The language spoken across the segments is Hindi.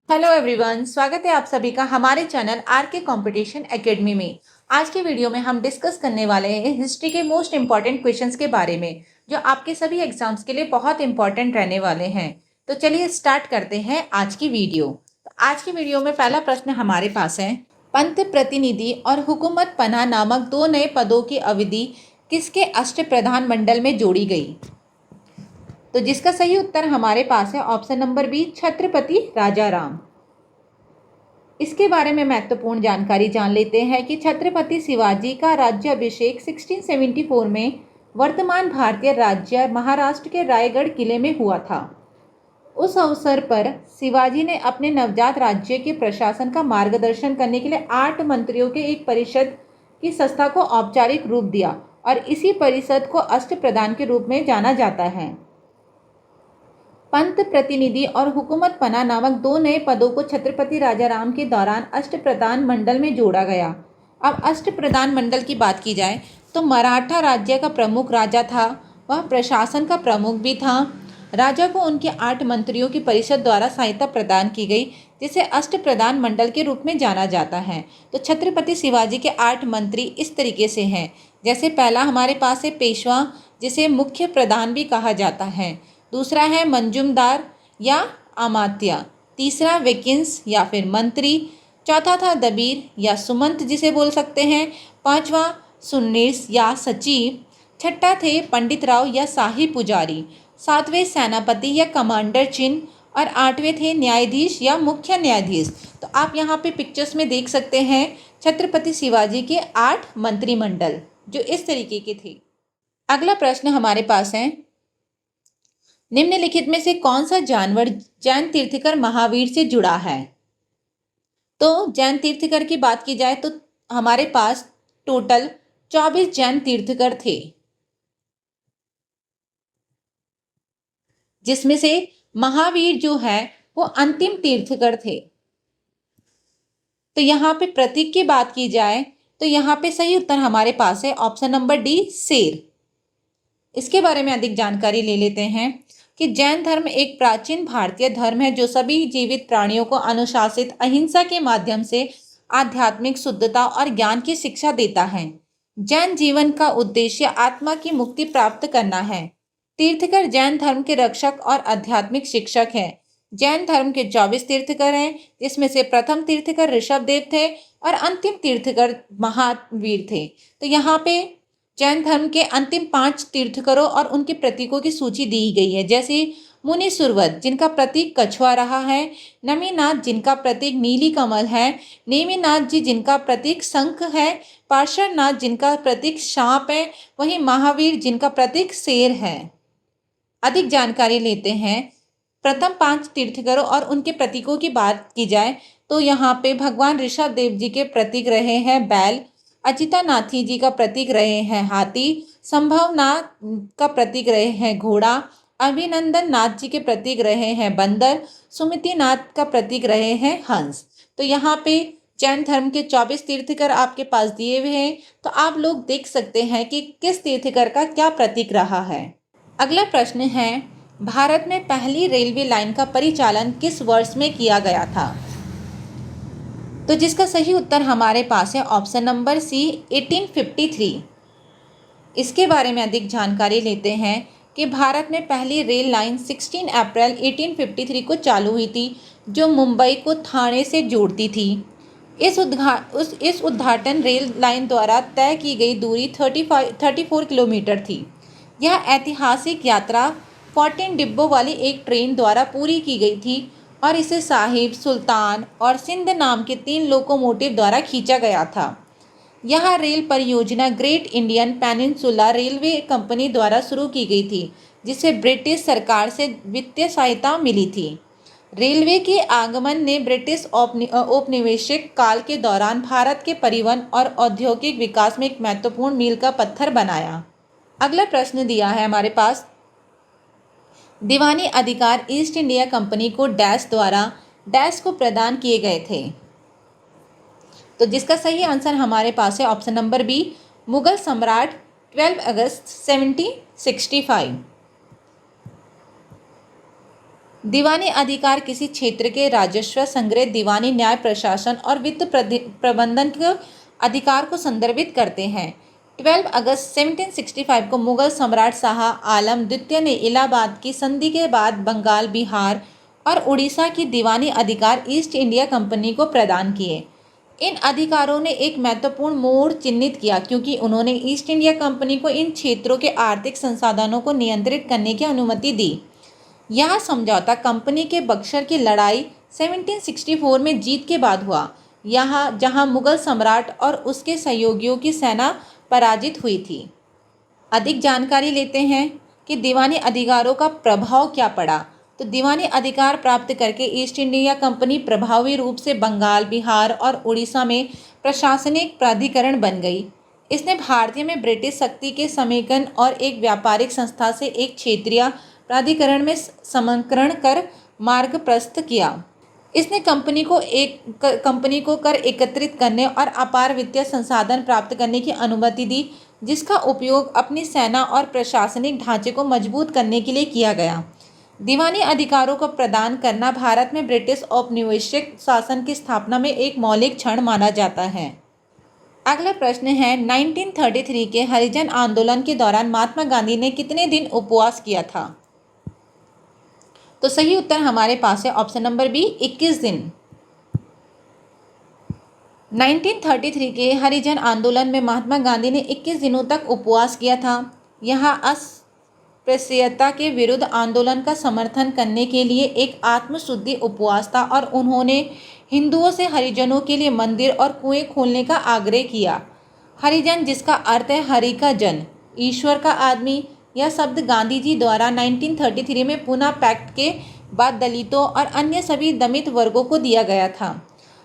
हेलो एवरीवन, स्वागत है आप सभी का हमारे चैनल आर के कंपटीशन एकेडमी में। आज के वीडियो में हम डिस्कस करने वाले हैं हिस्ट्री के मोस्ट इम्पॉर्टेंट क्वेश्चंस के बारे में, जो आपके सभी एग्जाम्स के लिए बहुत इंपॉर्टेंट रहने वाले हैं। तो चलिए स्टार्ट करते हैं आज की वीडियो। आज की वीडियो में पहला प्रश्न हमारे पास है, पंत प्रतिनिधि और हुकूमत पनाह नामक दो नए पदों की अवधि किसके अष्टप्रधान मंडल में जोड़ी गई? तो जिसका सही उत्तर हमारे पास है option number B, Chhatrapati Rajaram. इसके बारे में महत्वपूर्ण जानकारी जान लेते हैं कि छत्रपति शिवाजी का राज्याभिषेक 1674 में वर्तमान भारतीय राज्य महाराष्ट्र के रायगढ़ किले में हुआ था। उस अवसर पर शिवाजी ने अपने नवजात राज्य के प्रशासन का मार्गदर्शन करने के लिए 8 मंत्रियों के एक परिषद की संस्था को औपचारिक रूप दिया और इसी परिषद को अष्टप्रधान के रूप में जाना जाता है। पंत प्रतिनिधि और हुकूमत पनाह नामक दो नए पदों को छत्रपति राजाराम के दौरान अष्टप्रधान मंडल में जोड़ा गया। अब अष्टप्रधान मंडल की बात की जाए तो मराठा राज्य का प्रमुख राजा था, वह प्रशासन का प्रमुख भी था। राजा को उनके 8 मंत्रियों की परिषद द्वारा सहायता प्रदान की गई, जिसे अष्टप्रधान मंडल के रूप में जाना जाता है। तो छत्रपति शिवाजी के 8 मंत्री इस तरीके से हैं, जैसे पहला हमारे पास है पेशवा, जिसे मुख्य प्रधान भी कहा जाता है। दूसरा है मंजूमदार या अमात्य। तीसरा वेकिंस या फिर मंत्री। चौथा था दबीर या सुमंत जिसे बोल सकते हैं। पांचवा सुन्नीस या सचिव। छठा थे पंडित राव या शाही पुजारी। सातवें सेनापति या कमांडर चिन्ह और आठवें थे न्यायाधीश या मुख्य न्यायाधीश। तो आप यहाँ पे पिक्चर्स में देख सकते हैं छत्रपति शिवाजी के 8 मंत्रिमंडल जो इस तरीके के थे। अगला प्रश्न हमारे पास है, निम्नलिखित में से कौन सा जानवर जैन तीर्थकर महावीर से जुड़ा है? तो जैन तीर्थकर की बात की जाए तो हमारे पास टोटल 24 जैन तीर्थकर थे, जिसमें से महावीर जो है वो अंतिम तीर्थकर थे। तो यहाँ पे प्रतीक की बात की जाए तो यहाँ पे सही उत्तर हमारे पास है ऑप्शन नंबर डी, शेर। इसके बारे में अधिक जानकारी ले लेते हैं कि जैन धर्म एक प्राचीन भारतीय धर्म है जो सभी जीवित प्राणियों को अनुशासित अहिंसा के माध्यम से आध्यात्मिक शुद्धता और ज्ञान की शिक्षा देता है। जैन जीवन का उद्देश्य आत्मा की मुक्ति प्राप्त करना है। तीर्थकर जैन धर्म के रक्षक और आध्यात्मिक शिक्षक हैं। जैन धर्म के 24 तीर्थकर हैं, जिसमें से प्रथम तीर्थकर ऋषभदेव थे और अंतिम तीर्थकर महावीर थे। तो यहाँ पे जैन धर्म के अंतिम 5 तीर्थकरों और उनके प्रतीकों की सूची दी गई है, जैसे मुनि सुरवत जिनका प्रतीक कछुआ रहा है, नमीनाथ जिनका प्रतीक नीली कमल है, नेमिनाथ जी जिनका प्रतीक शंख है, पार्श्वनाथ जिनका प्रतीक सांप है, वहीं महावीर जिनका प्रतीक शेर है। अधिक जानकारी लेते हैं। प्रथम 5 तीर्थकरों और उनके प्रतीकों की बात की जाए तो यहाँ पे भगवान ऋषभदेव जी के प्रतीक रहे हैं बैल, अजितानाथी जी का प्रतीक रहे हैं हाथी, संभवनाथ का प्रतीक रहे हैं घोड़ा, अभिनंदन नाथ जी के प्रतीक रहे हैं बंदर, सुमितिनाथ का प्रतीक रहे हैं हंस। तो यहाँ पे जैन धर्म के 24 तीर्थकर आपके पास दिए हुए हैं, तो आप लोग देख सकते हैं कि किस तीर्थकर का क्या प्रतीक रहा है। अगला प्रश्न है, भारत में पहली रेलवे लाइन का परिचालन किस वर्ष में किया गया था? तो जिसका सही उत्तर हमारे पास है ऑप्शन नंबर सी, 1853। इसके बारे में अधिक जानकारी लेते हैं कि भारत में पहली रेल लाइन 16 अप्रैल 1853 को चालू हुई थी, जो मुंबई को ठाणे से जोड़ती थी। इस उद्घाटन रेल लाइन द्वारा तय की गई दूरी 34 किलोमीटर थी। यह ऐतिहासिक यात्रा 14 डिब्बों वाली एक ट्रेन द्वारा पूरी की गई थी और इसे साहिब, सुल्तान और सिंध नाम के 3 लोकोमोटिव द्वारा खींचा गया था। यह रेल परियोजना great Indian peninsula railway company द्वारा शुरू की गई थी, जिसे ब्रिटिश सरकार से वित्तीय सहायता मिली थी। रेलवे के आगमन ने ब्रिटिश औपनिवेशिक काल के दौरान भारत के परिवहन और औद्योगिक विकास में एक महत्वपूर्ण मील का पत्थर बनाया। अगला प्रश्न दिया है हमारे पास, दीवानी अधिकार ईस्ट इंडिया कंपनी को डैश द्वारा डैश को प्रदान किए गए थे? तो जिसका सही आंसर हमारे पास है ऑप्शन नंबर बी, मुगल सम्राट 12 अगस्त 1765। दीवानी अधिकार किसी क्षेत्र के राजस्व संग्रह, दीवानी न्याय, प्रशासन और वित्त प्रबंधन के अधिकार को संदर्भित करते हैं। 12 अगस्त 1765 को मुगल सम्राट शाह आलम द्वितीय ने इलाहाबाद की संधि के बाद बंगाल, बिहार और उड़ीसा की दीवानी अधिकार ईस्ट इंडिया कंपनी को प्रदान किए। इन अधिकारों ने एक महत्वपूर्ण मोड़ चिन्हित किया क्योंकि उन्होंने ईस्ट इंडिया कंपनी को इन क्षेत्रों के आर्थिक संसाधनों को नियंत्रित करने की अनुमति दी। यह समझौता कंपनी के बक्सर की लड़ाई 1764 में जीत के बाद हुआ, जहां मुगल सम्राट और उसके सहयोगियों की सेना पराजित हुई थी। अधिक जानकारी लेते हैं कि दीवानी अधिकारों का प्रभाव क्या पड़ा। तो दीवानी अधिकार प्राप्त करके ईस्ट इंडिया कंपनी प्रभावी रूप से बंगाल, बिहार और उड़ीसा में प्रशासनिक प्राधिकरण बन गई। इसने भारतीय में ब्रिटिश शक्ति के समेकन और एक व्यापारिक संस्था से एक क्षेत्रीय प्राधिकरण में समकरण कर मार्ग प्रशस्त किया। इसने कंपनी को कर एकत्रित करने और अपार वित्तीय संसाधन प्राप्त करने की अनुमति दी, जिसका उपयोग अपनी सेना और प्रशासनिक ढांचे को मजबूत करने के लिए किया गया। दीवानी अधिकारों को प्रदान करना भारत में ब्रिटिश औपनिवेशिक शासन की स्थापना में एक मौलिक क्षण माना जाता है। अगला प्रश्न है, 1933 के हरिजन आंदोलन के दौरान महात्मा गांधी ने कितने दिन उपवास किया था? तो सही उत्तर हमारे पास है ऑप्शन नंबर बी, 21 दिन। 1933 के हरिजन आंदोलन में महात्मा गांधी ने 21 दिनों तक उपवास किया था। यह अस्पृश्यता के विरुद्ध आंदोलन का समर्थन करने के लिए एक आत्मशुद्धि उपवास था और उन्होंने हिंदुओं से हरिजनों के लिए मंदिर और कुएं खोलने का आग्रह किया। हरिजन, जिसका अर्थ है हरि का जन, ईश्वर का आदमी, यह शब्द गांधी जी द्वारा 1933 में पुनः पैक्ट के बाद दलितों और अन्य सभी दमित वर्गों को दिया गया था।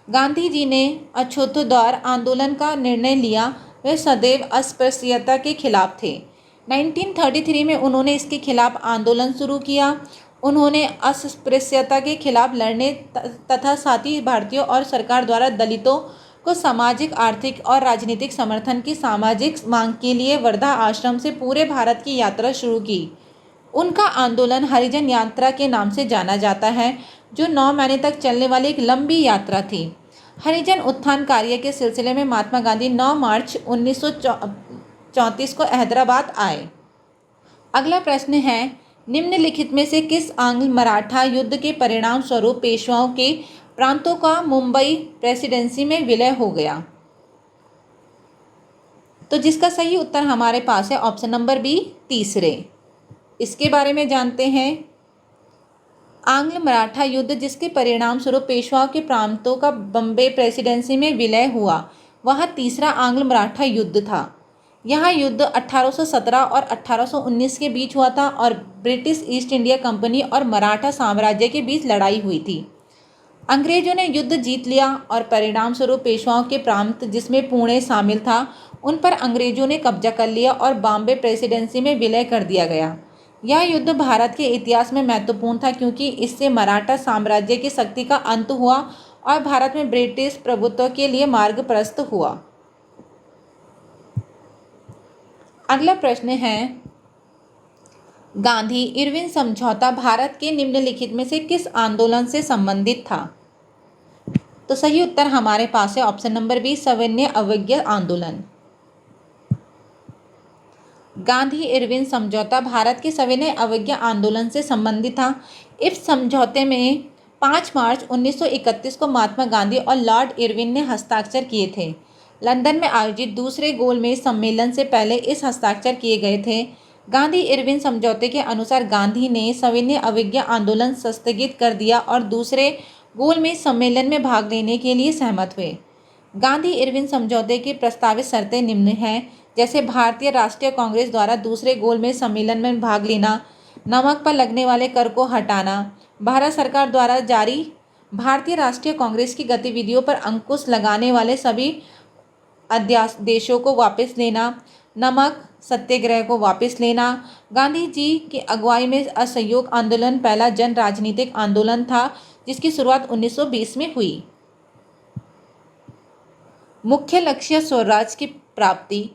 गांधी जी ने अछूतोद्धार आंदोलन का निर्णय लिया। वे सदैव अस्पृश्यता के खिलाफ थे। 1933 में उन्होंने इसके खिलाफ आंदोलन शुरू किया। उन्होंने अस्पृश्यता के खिलाफ लड़ने तथा साथ ही भारतीयों और सरकार द्वारा दलितों को सामाजिक, आर्थिक और राजनीतिक समर्थन की सामाजिक मांग के लिए वर्धा आश्रम से पूरे भारत की यात्रा शुरू की। उनका आंदोलन हरिजन यात्रा के नाम से जाना जाता है, जो 9 महीने तक चलने वाली एक लंबी यात्रा थी। हरिजन उत्थान कार्य के सिलसिले में महात्मा गांधी 9 मार्च 1934 को हैदराबाद आए। अगला प्रश्न है, निम्नलिखित में से किस आंग्ल मराठा युद्ध के परिणाम स्वरूप पेशवाओं के प्रांतों का मुंबई प्रेसिडेंसी में विलय हो गया? तो जिसका सही उत्तर हमारे पास है ऑप्शन नंबर बी, तीसरे। इसके बारे में जानते हैं। आंग्ल मराठा युद्ध जिसके परिणाम स्वरूप पेशवाओं के प्रांतों का बम्बई प्रेसिडेंसी में विलय हुआ, वह तीसरा आंग्ल मराठा युद्ध था। यह युद्ध 1817 और 1819 के बीच हुआ था और ब्रिटिश ईस्ट इंडिया कंपनी और मराठा साम्राज्य के बीच लड़ाई हुई थी। अंग्रेजों ने युद्ध जीत लिया और परिणाम स्वरूप पेशवाओं के प्रांत, जिसमें पुणे शामिल था, उन पर अंग्रेजों ने कब्जा कर लिया और बॉम्बे प्रेसिडेंसी में विलय कर दिया गया। यह युद्ध भारत के इतिहास में महत्वपूर्ण था क्योंकि इससे मराठा साम्राज्य की शक्ति का अंत हुआ और भारत में ब्रिटिश प्रभुत्व के लिए मार्ग प्रशस्त हुआ। अगला प्रश्न है, गांधी इरविन समझौता भारत के निम्नलिखित में से किस आंदोलन से संबंधित था? तो सही उत्तर हमारे पास है ऑप्शन नंबर बी, सविनय अवज्ञा आंदोलन। गांधी इरविन समझौता भारत के सविनय अवज्ञा आंदोलन से संबंधित था। इस समझौते में 5 मार्च 1931 को महात्मा गांधी और लॉर्ड इरविन ने हस्ताक्षर किए थे। लंदन में आयोजित दूसरे गोलमेज सम्मेलन से पहले इस हस्ताक्षर किए गए थे। गांधी इरविन समझौते के अनुसार गांधी ने सविनय अवज्ञा आंदोलन स्थगित कर दिया और दूसरे गोलमेज सम्मेलन में भाग लेने के लिए सहमत हुए। गांधी इरविन समझौते की प्रस्तावित शर्तें निम्न हैं, जैसे भारतीय राष्ट्रीय कांग्रेस द्वारा दूसरे गोलमेज सम्मेलन में भाग लेना, नमक पर लगने वाले कर को हटाना, भारत सरकार द्वारा जारी भारतीय राष्ट्रीय कांग्रेस की गतिविधियों पर अंकुश लगाने वाले सभी अध्यादेशों को वापस लेना, नमक सत्याग्रह को वापस लेना। गांधी जी की अगुवाई में असहयोग आंदोलन पहला जन राजनीतिक आंदोलन था, जिसकी शुरुआत 1920 में हुई। मुख्य लक्ष्य स्वराज की प्राप्ति।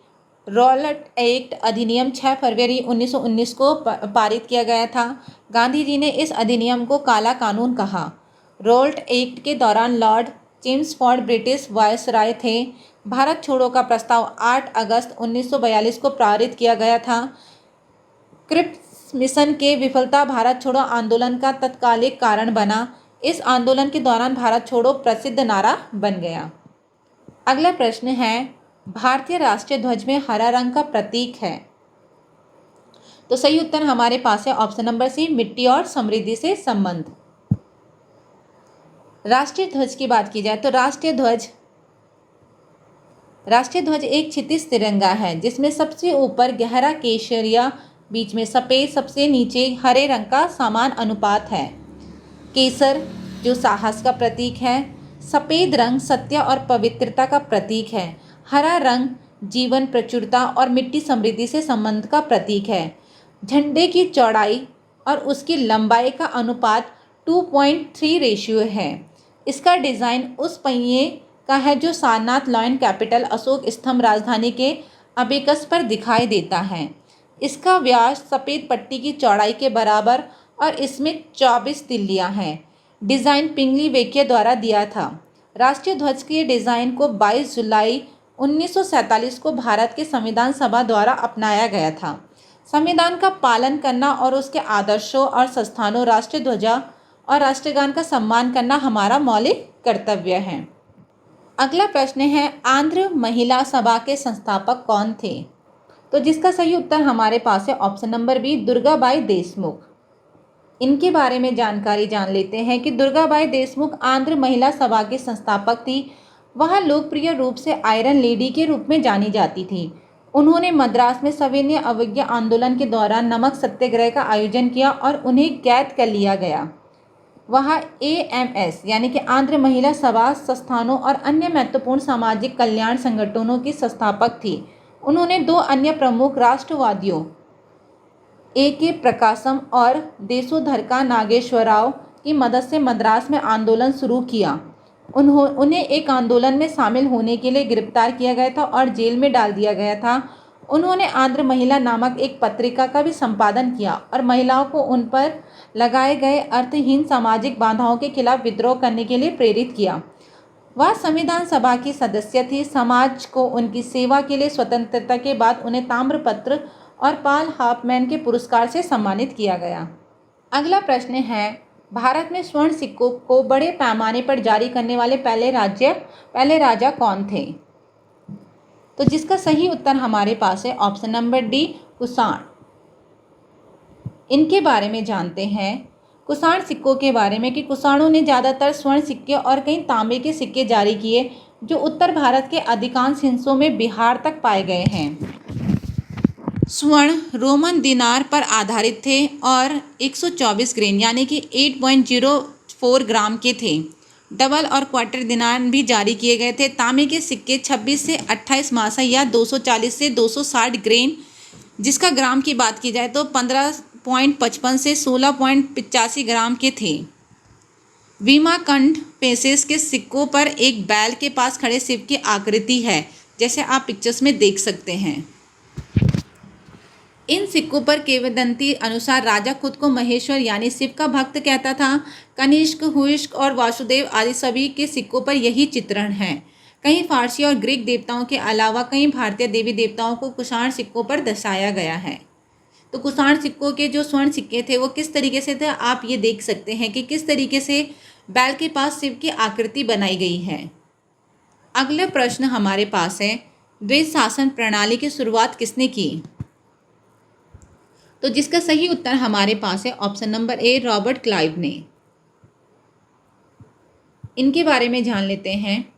रॉलेट एक्ट अधिनियम 6 फरवरी 1919 को पारित किया गया था। गांधी जी ने इस अधिनियम को काला कानून कहा। रॉलेट एक्ट के दौरान लॉर्ड चेम्सफोर्ड ब्रिटिश वायसराय थे। भारत छोड़ो का प्रस्ताव 8 अगस्त 1942 को पारित किया गया था। क्रिप्स मिशन के विफलता भारत छोड़ो आंदोलन का तत्कालिक कारण बना। इस आंदोलन के दौरान भारत छोड़ो प्रसिद्ध नारा बन गया। अगला प्रश्न है, भारतीय राष्ट्रीय ध्वज में हरा रंग का प्रतीक है। तो सही उत्तर हमारे पास है ऑप्शन नंबर सी, मिट्टी और समृद्धि से संबंध। राष्ट्रीय ध्वज की बात की जाए तो राष्ट्रीय ध्वज एक क्षितिज तिरंगा है जिसमें सबसे ऊपर गहरा केसरिया, बीच में सफ़ेद, सबसे नीचे हरे रंग का समान अनुपात है। केसर जो साहस का प्रतीक है, सफ़ेद रंग सत्य और पवित्रता का प्रतीक है, हरा रंग जीवन, प्रचुरता और मिट्टी समृद्धि से संबंध का प्रतीक है। झंडे की चौड़ाई और उसकी लंबाई का अनुपात 2.3 रेशियो है। इसका डिज़ाइन उस पहिए का है जो सारनाथ लायन कैपिटल अशोक स्तंभ राजधानी के अबेकस पर दिखाई देता है। इसका व्यास सफ़ेद पट्टी की चौड़ाई के बराबर और इसमें 24 तिल्लियाँ हैं। डिज़ाइन पिंगली वेकिया द्वारा दिया था। राष्ट्रीय ध्वज के डिज़ाइन को 22 जुलाई 1947 को भारत के संविधान सभा द्वारा अपनाया गया था। संविधान का पालन करना और उसके आदर्शों और संस्थानों, राष्ट्रीय ध्वजा और राष्ट्रगान का सम्मान करना हमारा मौलिक कर्तव्य है। अगला प्रश्न है, आंध्र महिला सभा के संस्थापक कौन थे? तो जिसका सही उत्तर हमारे पास है option number B, Durgabai Deshmukh. इनके बारे में जानकारी जान लेते हैं कि दुर्गाबाई देशमुख आंध्र महिला सभा की संस्थापक थी। वह लोकप्रिय रूप से आयरन लेडी के रूप में जानी जाती थी। उन्होंने मद्रास में सविनय अवज्ञा आंदोलन के दौरान नमक सत्याग्रह का आयोजन किया और उन्हें कैद कर लिया गया। वह AMS यानी कि आंध्र महिला सभा संस्थानों और अन्य महत्वपूर्ण सामाजिक कल्याण संगठनों की संस्थापक थी। उन्होंने 2 अन्य प्रमुख राष्ट्रवादियों AK प्रकाशम और देशोधरका नागेश्वरराव की मदद से मद्रास में आंदोलन शुरू किया। उन्हें एक आंदोलन में शामिल होने के लिए गिरफ्तार किया गया था और जेल में डाल दिया गया था। उन्होंने आंध्र महिला नामक एक पत्रिका का भी संपादन किया और महिलाओं को उन पर लगाए गए अर्थहीन सामाजिक बाधाओं के खिलाफ विद्रोह करने के लिए प्रेरित किया। वह संविधान सभा की सदस्य थी। समाज को उनकी सेवा के लिए स्वतंत्रता के बाद उन्हें ताम्रपत्र और पाल हाफमैन के पुरस्कार से सम्मानित किया गया। अगला प्रश्न है, भारत में स्वर्ण सिक्कों को बड़े पैमाने पर जारी करने वाले पहले राजा कौन थे? तो जिसका सही उत्तर हमारे पास है ऑप्शन नंबर डी, कुषाण। इनके बारे में जानते हैं कुषाण सिक्कों के बारे में कि कुषाणों ने ज़्यादातर स्वर्ण सिक्के और कई तांबे के सिक्के जारी किए जो उत्तर भारत के अधिकांश हिस्सों में बिहार तक पाए गए हैं। स्वर्ण रोमन दिनार पर आधारित थे और 124 ग्रेन यानी कि 8.04 ग्राम के थे। डबल और क्वार्टर दिनार भी जारी किए गए थे। तांबे के सिक्के 26 से 28 मासा या 240 से 260 ग्रेन, जिसका ग्राम की बात की जाए तो 15.55 से 16.85 ग्राम के थे। वीमाकंठ पेशेस के सिक्कों पर एक बैल के पास खड़े शिव की आकृति है, जैसे आप पिक्चर्स में देख सकते हैं। इन सिक्कों पर किंवदंती अनुसार राजा खुद को महेश्वर यानी शिव का भक्त कहता था। कनिष्क, हुइस्क और वासुदेव आदि सभी के सिक्कों पर यही चित्रण है। कई फारसी और ग्रीक देवताओं के अलावा कई भारतीय देवी देवताओं को कुषाण सिक्कों पर दर्शाया गया है। तो कुषाण सिक्कों के जो स्वर्ण सिक्के थे वो किस तरीके से थे, आप ये देख सकते हैं कि किस तरीके से बैल के पास शिव की आकृति बनाई गई है। अगला प्रश्न हमारे पास है, द्वैत शासन प्रणाली की शुरुआत किसने की? तो जिसका सही उत्तर हमारे पास है option number A, Robert Clive ने। इनके बारे में जान लेते हैं।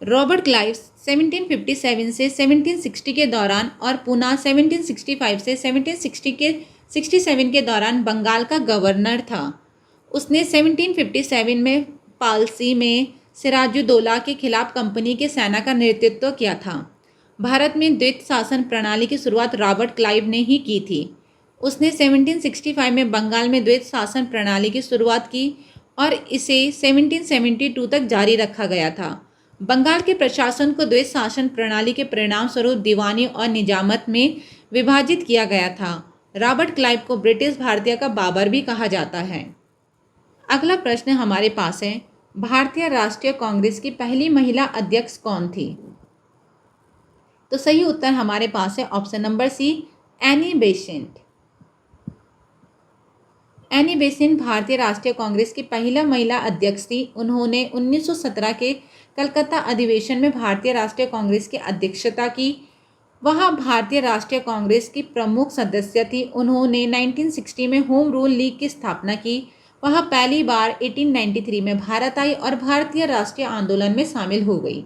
रॉबर्ट क्लाइव 1757 से 1760 के दौरान और पुनः 1765 से 1767 के दौरान बंगाल का गवर्नर था। उसने 1757 में पालसी में सिराजुद्दौला के खिलाफ कंपनी के सेना का नेतृत्व किया था। भारत में द्वैत शासन प्रणाली की शुरुआत रॉबर्ट क्लाइव ने ही की थी। उसने 1765 में बंगाल में द्वैत शासन प्रणाली की शुरुआत की और इसे 1772 तक जारी रखा गया था। बंगाल के प्रशासन को द्वैत शासन प्रणाली के परिणाम स्वरूप दीवानी और निजामत में विभाजित किया गया था। रॉबर्ट क्लाइव को ब्रिटिश भारतीय का बाबर भी कहा जाता है। अगला प्रश्न हमारे पास है, भारतीय राष्ट्रीय कांग्रेस की पहली महिला अध्यक्ष कौन थी? तो सही उत्तर हमारे पास है option number C, Annie Besant. Annie Besant भारतीय राष्ट्रीय कांग्रेस की पहला महिला अध्यक्ष थी। उन्होंने 1917 के कलकत्ता अधिवेशन में भारतीय राष्ट्रीय कांग्रेस की अध्यक्षता की। वह भारतीय राष्ट्रीय कांग्रेस की प्रमुख सदस्य थी। उन्होंने 1960 में होम रूल लीग की स्थापना की। वह पहली बार 1893 में भारत आई और भारतीय राष्ट्रीय आंदोलन में शामिल हो गई।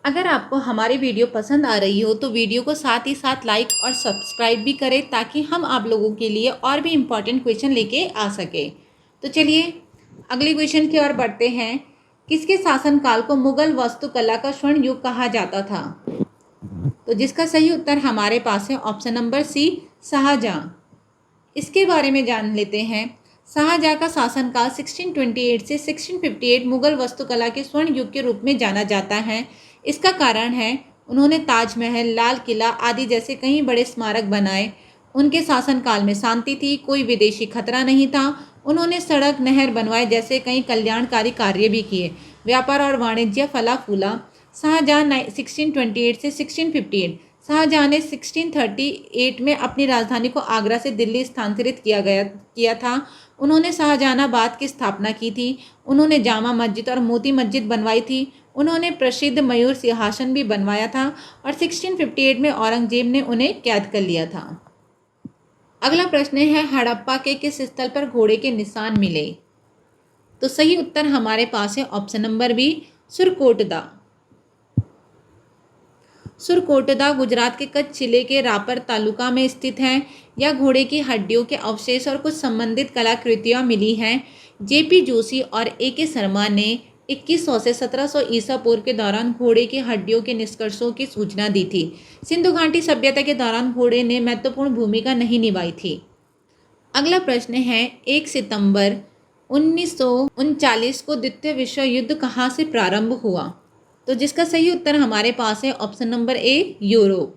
अगर आपको हमारी वीडियो पसंद आ रही हो तो वीडियो को साथ ही साथ लाइक और सब्सक्राइब भी करें, ताकि हम आप लोगों के लिए और भी इम्पॉर्टेंट क्वेश्चन लेके आ सके। तो चलिए अगले क्वेश्चन की ओर बढ़ते हैं। किसके शासनकाल को मुगल वास्तुकला का स्वर्ण युग कहा जाता था? तो जिसका सही उत्तर हमारे पास है ऑप्शन नंबर सी, शाहजहां। इसके बारे में जान लेते हैं। शाहजहां का शासनकाल 1628 से 1658 मुगल वास्तुकला के स्वर्ण युग के रूप में जाना जाता है। इसका कारण है उन्होंने ताजमहल, लाल किला आदि जैसे कई बड़े स्मारक बनाए। उनके शासनकाल में शांति थी, कोई विदेशी खतरा नहीं था। उन्होंने सड़क, नहर बनवाए जैसे कई कल्याणकारी कार्य भी किए। व्यापार और वाणिज्य फला फूला। शाहजहां 1628 से 1658। शाहजहां ने 1638 में अपनी राजधानी को आगरा से दिल्ली स्थानांतरित किया था। उन्होंने शाहजहानाबाद की स्थापना की थी। उन्होंने जामा मस्जिद और मोती मस्जिद बनवाई थी। उन्होंने प्रसिद्ध मयूर सिंहासन भी बनवाया था और 1658 में औरंगजेब ने उन्हें कैद कर लिया था। अगला प्रश्न है, हड़प्पा के किस स्थल पर घोड़े के निशान मिले? तो सही उत्तर हमारे पास है option number B, Surkotada. Surkotada Gujarat के कच्छ जिले के रापर तालुका में स्थित है। यह घोड़े की हड्डियों के अवशेष और कुछ संबंधित कलाकृतियां मिली हैं। जेपी जोशी और AK शर्मा ने 2100 से 1700 ईसा पूर्व के दौरान घोड़े की हड्डियों के निष्कर्षों की सूचना दी थी। सिंधु घाटी सभ्यता के दौरान घोड़े ने महत्वपूर्ण भूमिका नहीं निभाई थी। अगला प्रश्न है, 1 सितंबर 1939 को द्वितीय विश्व युद्ध कहाँ से प्रारंभ हुआ? तो जिसका सही उत्तर हमारे पास है ऑप्शन नंबर ए, यूरोप।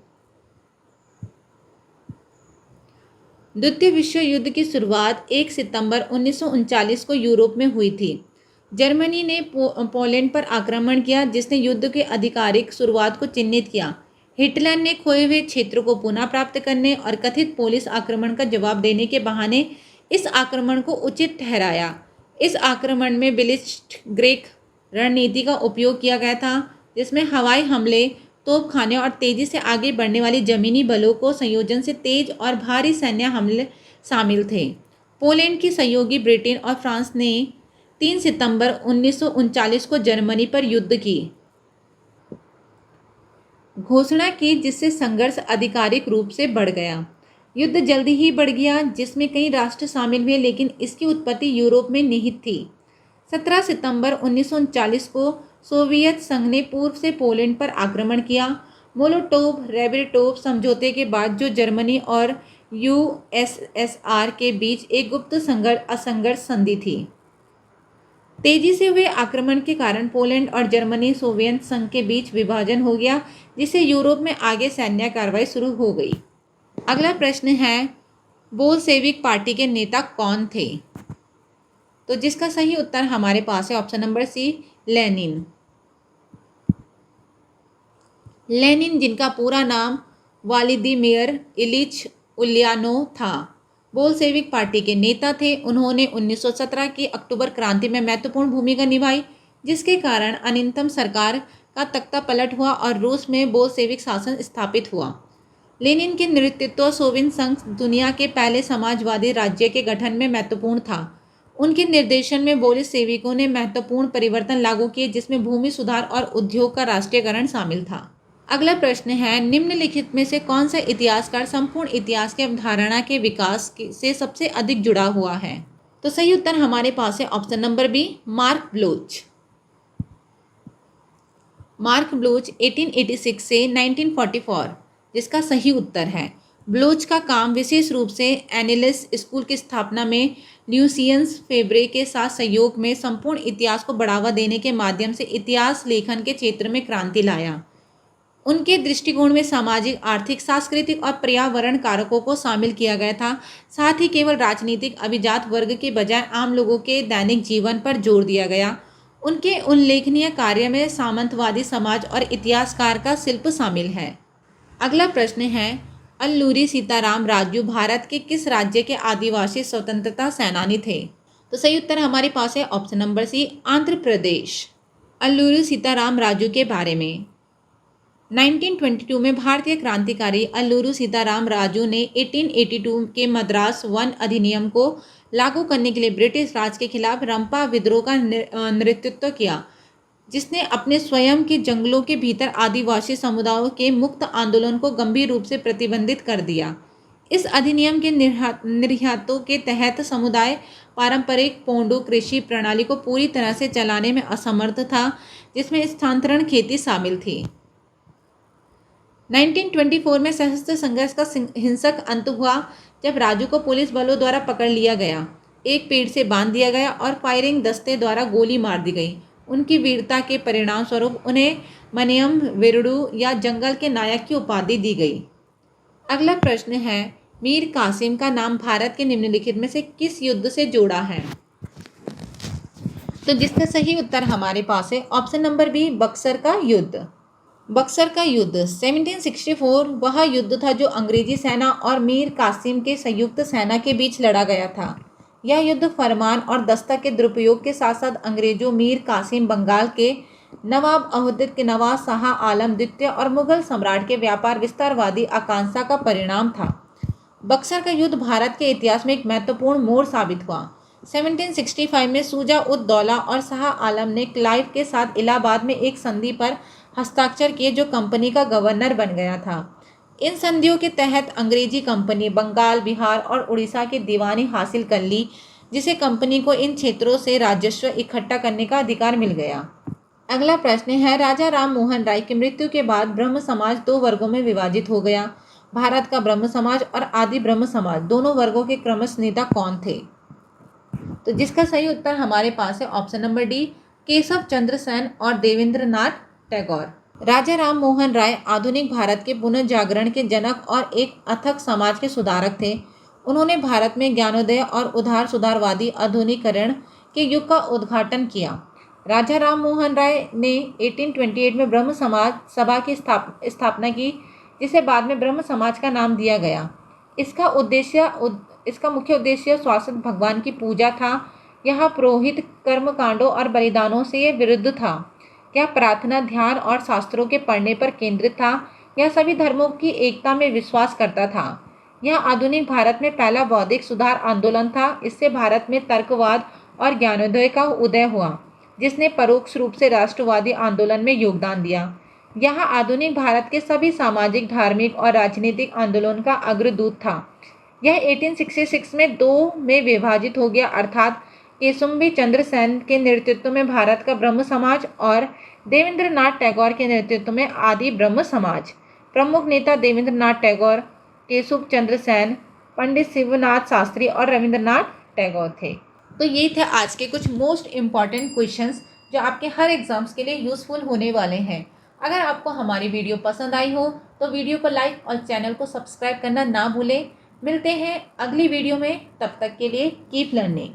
द्वितीय विश्व युद्ध की शुरुआत 1 सितंबर 1939 को यूरोप में हुई थी। जर्मनी ने पोलैंड पर आक्रमण किया, जिसने युद्ध की आधिकारिक शुरुआत को चिन्हित किया। हिटलर ने खोए हुए क्षेत्र को पुनः प्राप्त करने और कथित पोलिश आक्रमण का जवाब देने के बहाने इस आक्रमण को उचित ठहराया। इस आक्रमण में ब्लिट्ज़क्रीग रणनीति का उपयोग किया गया था, जिसमें हवाई हमले, तोपखाने और तेजी से आगे बढ़ने वाली जमीनी बलों को संयोजन से तेज और भारी सैन्य हमले शामिल थे। पोलैंड की सहयोगी ब्रिटेन और फ्रांस ने 3 सितंबर 1939 को जर्मनी पर युद्ध की घोषणा की, जिससे संघर्ष आधिकारिक रूप से बढ़ गया। युद्ध जल्दी ही बढ़ गया, जिसमें कई राष्ट्र शामिल हुए, लेकिन इसकी उत्पत्ति यूरोप में निहित थी। 17 सितंबर 1939 को सोवियत संघ ने पूर्व से पोलैंड पर आक्रमण किया। मोलोटोव-रिबेंट्रोप समझौते के बाद, जो जर्मनी और USSR के बीच एक गुप्त असंघर्ष संधि थी। तेजी से हुए आक्रमण के कारण पोलैंड और जर्मनी सोवियत संघ के बीच विभाजन हो गया, जिससे यूरोप में आगे सैन्य कार्रवाई शुरू हो गई। अगला प्रश्न है, बोल्शेविक पार्टी के नेता कौन थे? तो जिसका सही उत्तर हमारे पास है option number C, Lenin. Lenin, जिनका पूरा नाम व्लादिमीर इलिच उलियानोव था, बोल्शेविक पार्टी के नेता थे। उन्होंने 1917 की अक्टूबर क्रांति में महत्वपूर्ण भूमिका निभाई, जिसके कारण अनियंत्रित सरकार का तख्ता पलट हुआ और रूस में बोल्शेविक शासन स्थापित हुआ। लेनिन के नेतृत्व सोवियत संघ दुनिया के पहले समाजवादी राज्य के गठन में महत्वपूर्ण था। उनके निर्देशन में बोल्शेविकों ने महत्वपूर्ण परिवर्तन लागू किए, जिसमें भूमि सुधार और उद्योग का राष्ट्रीयकरण शामिल था। अगला प्रश्न है, निम्नलिखित में से कौन सा इतिहासकार संपूर्ण इतिहास की अवधारणा के विकास से सबसे अधिक जुड़ा हुआ है? तो सही उत्तर हमारे पास है option number B, Marc Bloch. Marc Bloch 1886 से 1944, जिसका सही उत्तर है। ब्लोच का काम विशेष रूप से एनिलिस स्कूल की स्थापना में ल्यूसियस फेब्रे के साथ सहयोग में संपूर्ण इतिहास को बढ़ावा देने के माध्यम से इतिहास लेखन के क्षेत्र में क्रांति लाया। उनके दृष्टिकोण में सामाजिक, आर्थिक, सांस्कृतिक और पर्यावरण कारकों को शामिल किया गया था। साथ ही केवल राजनीतिक अभिजात वर्ग के बजाय आम लोगों के दैनिक जीवन पर जोर दिया गया। उनके उल्लेखनीय कार्य में सामंतवादी समाज और इतिहासकार का शिल्प शामिल है। अगला प्रश्न है, अल्लूरी सीताराम राजू भारत के किस राज्य के आदिवासी स्वतंत्रता सेनानी थे? तो सही उत्तर हमारे पास है ऑप्शन नंबर सी, आंध्र प्रदेश। अल्लूरी सीताराम राजू के बारे में 1922 में भारतीय क्रांतिकारी अल्लूरी सीताराम राजू ने 1882 के मद्रास वन अधिनियम को लागू करने के लिए ब्रिटिश राज के खिलाफ रंपा विद्रोह का नेतृत्व किया, जिसने अपने स्वयं के जंगलों के भीतर आदिवासी समुदायों के मुक्त आंदोलन को गंभीर रूप से प्रतिबंधित कर दिया। इस अधिनियम के निर्यातों के तहत समुदाय पारंपरिक पोंडो कृषि प्रणाली को पूरी तरह से चलाने में असमर्थ था, जिसमें स्थानांतरण खेती शामिल थी। 1924 में सशस्त्र संघर्ष का हिंसक अंत हुआ जब राजू को पुलिस बलों द्वारा पकड़ लिया गया, एक पेड़ से बांध दिया गया और फायरिंग दस्ते द्वारा गोली मार दी गई। उनकी वीरता के परिणाम स्वरूप उन्हें मनियम वीरुडु या जंगल के नायक की उपाधि दी गई। अगला प्रश्न है, मीर कासिम का नाम भारत के निम्नलिखित में से किस युद्ध से जोड़ा है? तो जिसका सही उत्तर हमारे पास है ऑप्शन नंबर बी, बक्सर का युद्ध। बक्सर का युद्ध 1764 वह युद्ध था जो अंग्रेजी सेना और मीर कासिम के संयुक्त सेना के बीच लड़ा गया था। यह युद्ध फरमान और दस्तक के दुरुपयोग के साथ साथ अंग्रेजों, मीर कासिम, बंगाल के नवाब अहमद के नवाब शाह आलम द्वितीय और मुगल सम्राट के व्यापार विस्तारवादी आकांक्षा का परिणाम था। बक्सर का युद्ध भारत के इतिहास में एक महत्वपूर्ण मोड़ साबित हुआ। 1765 में शुजा उद दौला और शाह आलम ने क्लाइव के साथ इलाहाबाद में एक संधि पर हस्ताक्षर किए, जो कंपनी का गवर्नर बन गया था। इन संधियों के तहत अंग्रेजी कंपनी बंगाल, बिहार और उड़ीसा की दीवानी हासिल कर ली, जिसे कंपनी को इन क्षेत्रों से राजस्व इकट्ठा करने का अधिकार मिल गया। अगला प्रश्न है, राजा राम मोहन राय की मृत्यु के बाद ब्रह्म समाज दो वर्गों में विभाजित हो गया। भारत का ब्रह्म समाज और आदि ब्रह्म समाज दोनों वर्गों के क्रमश नेता कौन थे? तो जिसका सही उत्तर हमारे पास है option number D, Keshav Chandra Sen और देवेंद्र नाथ टैगोर। राजा राम मोहन राय आधुनिक भारत के पुनर्जागरण के जनक और एक अथक समाज के सुधारक थे। उन्होंने भारत में ज्ञानोदय और उदार सुधारवादी आधुनिकीकरण के युग का उद्घाटन किया। राजा राम मोहन राय ने 1828 में ब्रह्म समाज सभा की स्थापना की, जिसे बाद में ब्रह्म समाज का नाम दिया गया। इसका मुख्य उद्देश्य शाश्वत भगवान की पूजा था। यह पुरोहित कर्मकांडों और बलिदानों से विरुद्ध था। यह प्रार्थना, ध्यान और शास्त्रों के पढ़ने पर केंद्रित था। यह सभी धर्मों की एकता में विश्वास करता था। यह आधुनिक भारत में पहला बौद्धिक सुधार आंदोलन था। इससे भारत में तर्कवाद और ज्ञानोदय का उदय हुआ, जिसने परोक्ष रूप से राष्ट्रवादी आंदोलन में योगदान दिया। यह आधुनिक भारत के सभी सामाजिक, धार्मिक और राजनीतिक आंदोलन का अग्रदूत था। यह 1866 में दो में विभाजित हो गया, अर्थात केशव चंद्र सेन के नेतृत्व में भारत का ब्रह्म समाज और देवेंद्र नाथ टैगोर के नेतृत्व में आदि ब्रह्म समाज। प्रमुख नेता देवेंद्र नाथ टैगोर, केशव चंद्र सेन, पंडित शिवनाथ शास्त्री और रविंद्रनाथ टैगोर थे। तो ये थे आज के कुछ मोस्ट इम्पॉर्टेंट क्वेश्चंस जो आपके हर एग्जाम्स के लिए यूज़फुल होने वाले हैं। अगर आपको हमारी वीडियो पसंद आई हो तो वीडियो को लाइक और चैनल को सब्सक्राइब करना ना भूलें। मिलते हैं अगली वीडियो में, तब तक के लिए कीप लर्निंग।